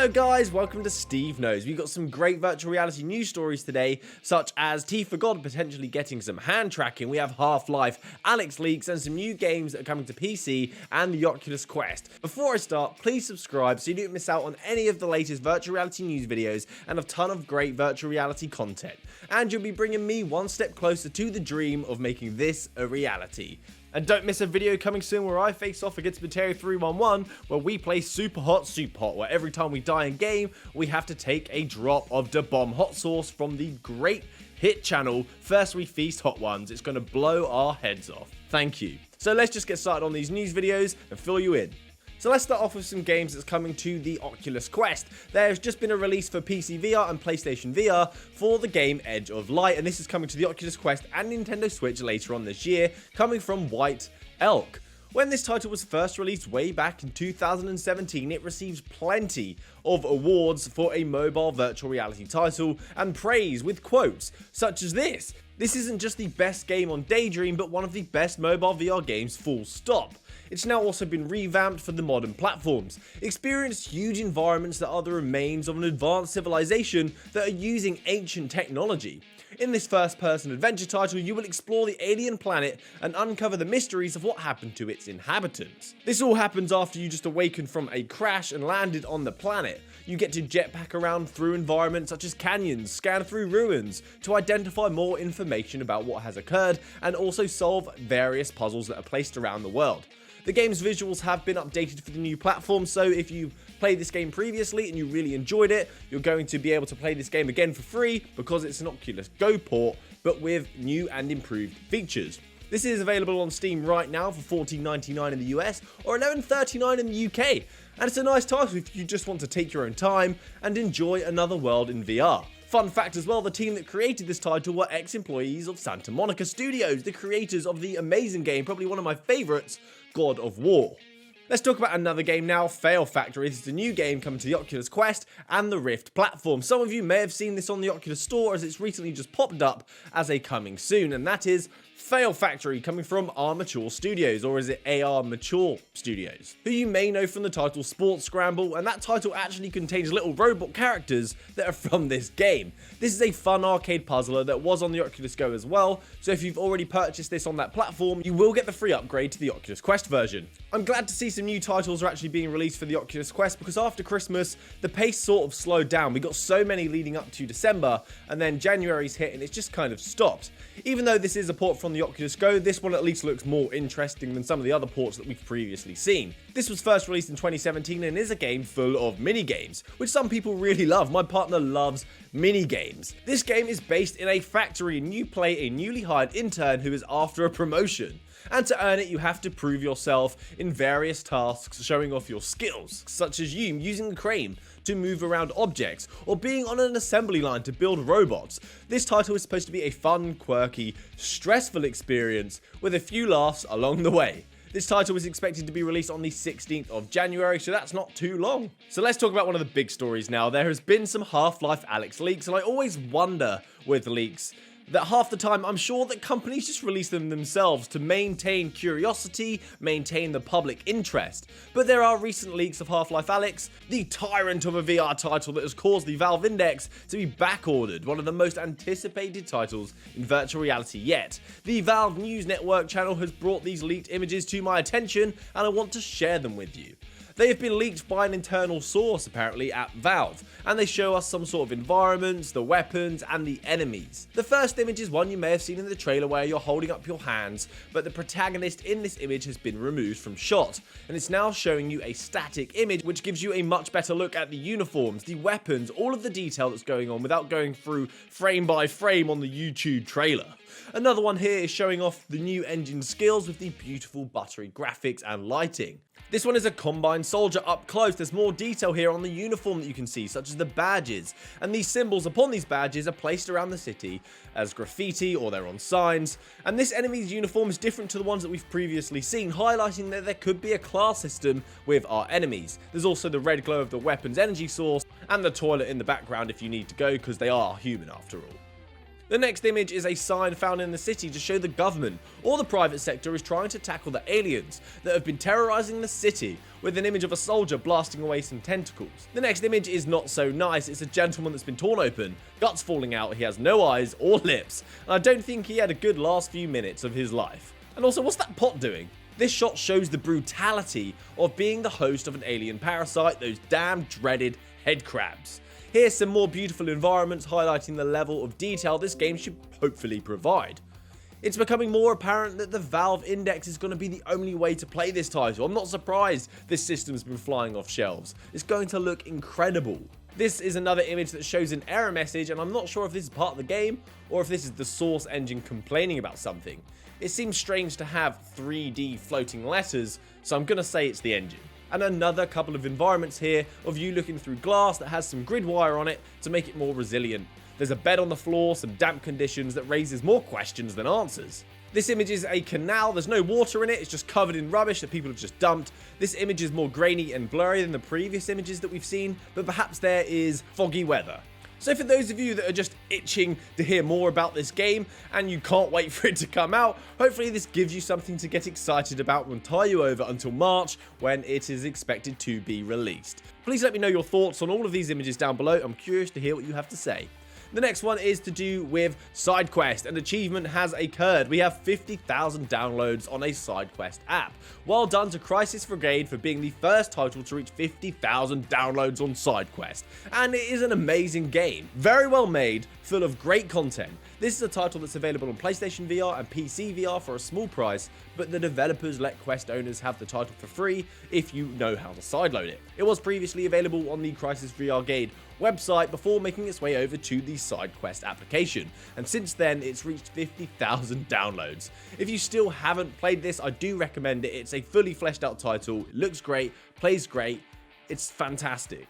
Hello guys, welcome to Steve Knows. We've got some great virtual reality news stories today, such as TeaforGod potentially getting some hand tracking. We have Half-Life, Alyx leaks, and some new games that are coming to PC and the Oculus Quest. Before I start, please subscribe so you don't miss out on any of the latest virtual reality news videos and a ton of great virtual reality content. And you'll be bringing me one step closer to the dream of making this a reality. And don't miss a video coming soon where I face off against Materia 311, where we play Super Hot, where every time we die in game, we have to take a drop of the bomb hot sauce from the great hit channel First We Feast Hot Ones. It's going to blow our heads off. Thank you. So let's just get started on these news videos and fill you in. So let's start off with some games that's coming to the Oculus Quest. There's just been a release for PC VR and PlayStation VR for the game Edge of Light, and this is coming to the Oculus Quest and Nintendo Switch later on this year, coming from White Elk. When this title was first released way back in 2017, it received plenty of awards for a mobile virtual reality title and praise with quotes such as this. This isn't just the best game on Daydream, but one of the best mobile VR games, full stop. It's now also been revamped for the modern platforms. Experience huge environments that are the remains of an advanced civilization that are using ancient technology. In this first-person adventure title, you will explore the alien planet and uncover the mysteries of what happened to its inhabitants. This all happens after you just awakened from a crash and landed on the planet. You get to jetpack around through environments such as canyons, scan through ruins to identify more information about what has occurred, and also solve various puzzles that are placed around the world. The game's visuals have been updated for the new platform, so if you played this game previously and you really enjoyed it, you're going to be able to play this game again for free because it's an Oculus Go port, but with new and improved features. This is available on Steam right now for $14.99 in the US or $11.39 in the UK, and it's a nice title if you just want to take your own time and enjoy another world in VR. Fun fact as well, the team that created this title were ex-employees of Santa Monica Studios, the creators of the amazing game, probably one of my favourites, God of War. Let's talk about another game now, Fail Factory. This is a new game coming to the Oculus Quest and the Rift platform. Some of you may have seen this on the Oculus Store as it's recently just popped up as a coming soon, and that is Fail Factory, coming from Armature Studios, or is it AR Mature Studios, who you may know from the title Sports Scramble, and that title actually contains little robot characters that are from this game. This is a fun arcade puzzler that was on the Oculus Go as well, so if you've already purchased this on that platform, you will get the free upgrade to the Oculus Quest version. I'm glad to see some new titles are actually being released for the Oculus Quest, because after Christmas, the pace sort of slowed down. We got so many leading up to December, and then January's hit and it's just kind of stopped. Even though this is a port from the Oculus Go, this one at least looks more interesting than some of the other ports that we've previously seen. This was first released in 2017 and is a game full of mini-games, which some people really love. My partner loves mini-games. This game is based in a factory and you play a newly hired intern who is after a promotion. And to earn it, you have to prove yourself in various tasks showing off your skills, such as you using the crane to move around objects, or being on an assembly line to build robots. This title is supposed to be a fun, quirky, stressful experience with a few laughs along the way. This title is expected to be released on the 16th of January, so that's not too long. So let's talk about one of the big stories now. There has been some Half-Life Alyx leaks, and I always wonder with leaks that half the time I'm sure that companies just release them themselves to maintain curiosity, maintain the public interest. But there are recent leaks of Half-Life Alyx, the tyrant of a VR title that has caused the Valve Index to be backordered, one of the most anticipated titles in virtual reality yet. The Valve News Network channel has brought these leaked images to my attention, and I want to share them with you. They have been leaked by an internal source apparently at Valve, and they show us some sort of environments, the weapons, and the enemies. The first image is one you may have seen in the trailer where you're holding up your hands, but the protagonist in this image has been removed from shot, and it's now showing you a static image which gives you a much better look at the uniforms, the weapons, all of the detail that's going on without going through frame by frame on the YouTube trailer. Another one here is showing off the new engine skills with the beautiful buttery graphics and lighting. This one is a Combine soldier up close. There's more detail here on the uniform that you can see, such as the badges, and these symbols upon these badges are placed around the city as graffiti or they're on signs, and this enemy's uniform is different to the ones that we've previously seen, highlighting that there could be a class system with our enemies. There's also the red glow of the weapon's energy source and the toilet in the background if you need to go, because they are human after all. The next image is a sign found in the city to show the government or the private sector is trying to tackle the aliens that have been terrorizing the city, with an image of a soldier blasting away some tentacles. The next image is not so nice. It's a gentleman that's been torn open, guts falling out, he has no eyes or lips, and I don't think he had a good last few minutes of his life. And also, what's that pot doing? This shot shows the brutality of being the host of an alien parasite, those damn dreaded head crabs. Here's some more beautiful environments highlighting the level of detail this game should hopefully provide. It's becoming more apparent that the Valve Index is going to be the only way to play this title. I'm not surprised this system's been flying off shelves. It's going to look incredible. This is another image that shows an error message, and I'm not sure if this is part of the game or if this is the source engine complaining about something. It seems strange to have 3D floating letters, so I'm going to say it's the engine. And another couple of environments here of you looking through glass that has some grid wire on it to make it more resilient. There's a bed on the floor, some damp conditions that raises more questions than answers. This image is a canal, there's no water in it, it's just covered in rubbish that people have just dumped. This image is more grainy and blurry than the previous images that we've seen, but perhaps there is foggy weather. So for those of you that are just itching to hear more about this game and you can't wait for it to come out, hopefully this gives you something to get excited about and tie you over until March when it is expected to be released. Please let me know your thoughts on all of these images down below. I'm curious to hear what you have to say. The next one is to do with side quest. An achievement has occurred. We have 50,000 downloads on a side quest app. Well done to Crisis Vrigade for being the first title to reach 50,000 downloads on side quest. And it is an amazing game. Very well made, full of great content. This is a title that's available on PlayStation VR and PC VR for a small price, but the developers let Quest owners have the title for free if you know how to sideload it. It was previously available on the Crisis Vrigade website before making its way over to the side quest application, and since then it's reached 50,000 downloads. If you still haven't played this, I do recommend it. It's a fully fleshed out title, it looks great, plays great, it's fantastic.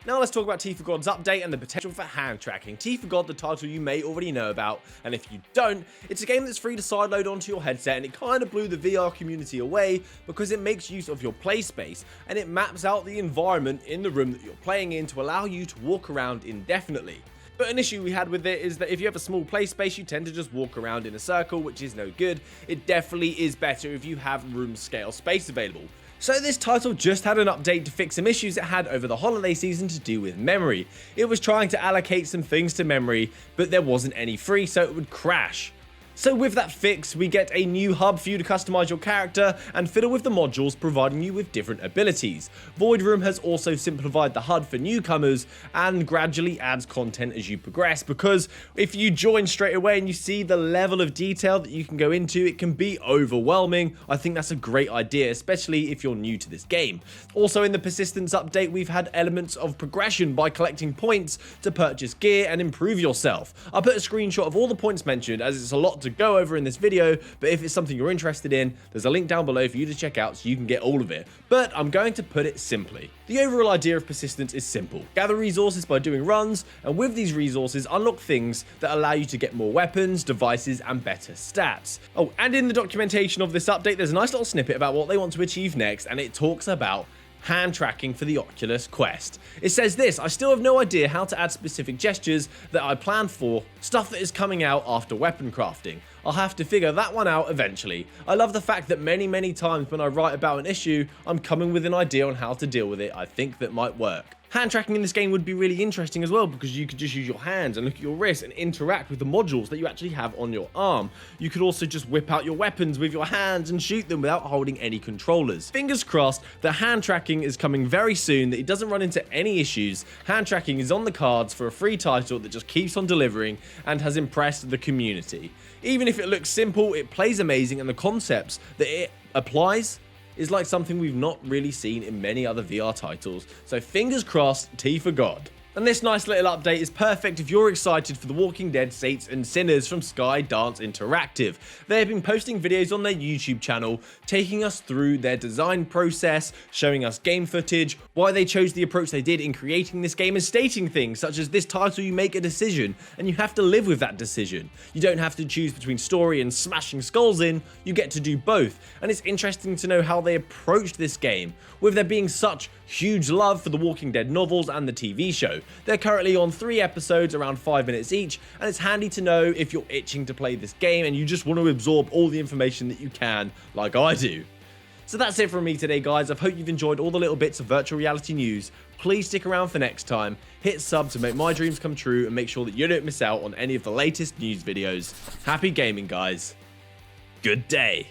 Now let's talk about TeaforGod's update and the potential for hand tracking. TeaforGod, the title you may already know about, and if you don't, it's a game that's free to sideload onto your headset, and it kind of blew the VR community away because it makes use of your play space and it maps out the environment in the room that you're playing in to allow you to walk around indefinitely. But an issue we had with it is that if you have a small play space, you tend to just walk around in a circle, which is no good. It definitely is better if you have room scale space available. So this title just had an update to fix some issues it had over the holiday season to do with memory. It was trying to allocate some things to memory, but there wasn't any free, so it would crash. So with that fix, we get a new hub for you to customize your character and fiddle with the modules, providing you with different abilities. Void Room has also simplified the HUD for newcomers and gradually adds content as you progress, because if you join straight away and you see the level of detail that you can go into, it can be overwhelming. I think that's a great idea, especially if you're new to this game. Also in the persistence update, we've had elements of progression by collecting points to purchase gear and improve yourself. I put a screenshot of all the points mentioned, as it's a lot to go over in this video, but if it's something you're interested in, there's a link down below for you to check out so you can get all of it. But I'm going to put it simply. The overall idea of persistence is simple. Gather resources by doing runs, and with these resources unlock things that allow you to get more weapons, devices, and better stats. Oh, and in the documentation of this update, there's a nice little snippet about what they want to achieve next, and it talks about hand tracking for the Oculus Quest. It says this: I still have no idea how to add specific gestures that I plan for, stuff that is coming out after weapon crafting. I'll have to figure that one out eventually. I love the fact that many times when I write about an issue, I'm coming with an idea on how to deal with it I think that might work. Hand tracking in this game would be really interesting as well, because you could just use your hands and look at your wrist and interact with the modules that you actually have on your arm. You could also just whip out your weapons with your hands and shoot them without holding any controllers. Fingers crossed that hand tracking is coming very soon, that it doesn't run into any issues. Hand tracking is on the cards for a free title that just keeps on delivering and has impressed the community. Even if it looks simple, it plays amazing, and the concepts that it applies is like something we've not really seen in many other VR titles. So fingers crossed, TeaforGod. And this nice little update is perfect if you're excited for The Walking Dead Saints and Sinners from Skydance Interactive. They have been posting videos on their YouTube channel, taking us through their design process, showing us game footage, why they chose the approach they did in creating this game, and stating things such as this title you make a decision, and you have to live with that decision. You don't have to choose between story and smashing skulls in, you get to do both. And it's interesting to know how they approached this game, with there being such huge love for the Walking Dead novels and the TV show. show. They're currently on 3 episodes, around 5 minutes each, and it's handy to know if you're itching to play this game and you just want to absorb all the information that you can, like I do. So that's it from me today, guys. I hope you've enjoyed all the little bits of virtual reality news. Please stick around for next time, hit sub to make my dreams come true, and make sure that you don't miss out on any of the latest news videos. Happy gaming, guys. Good day.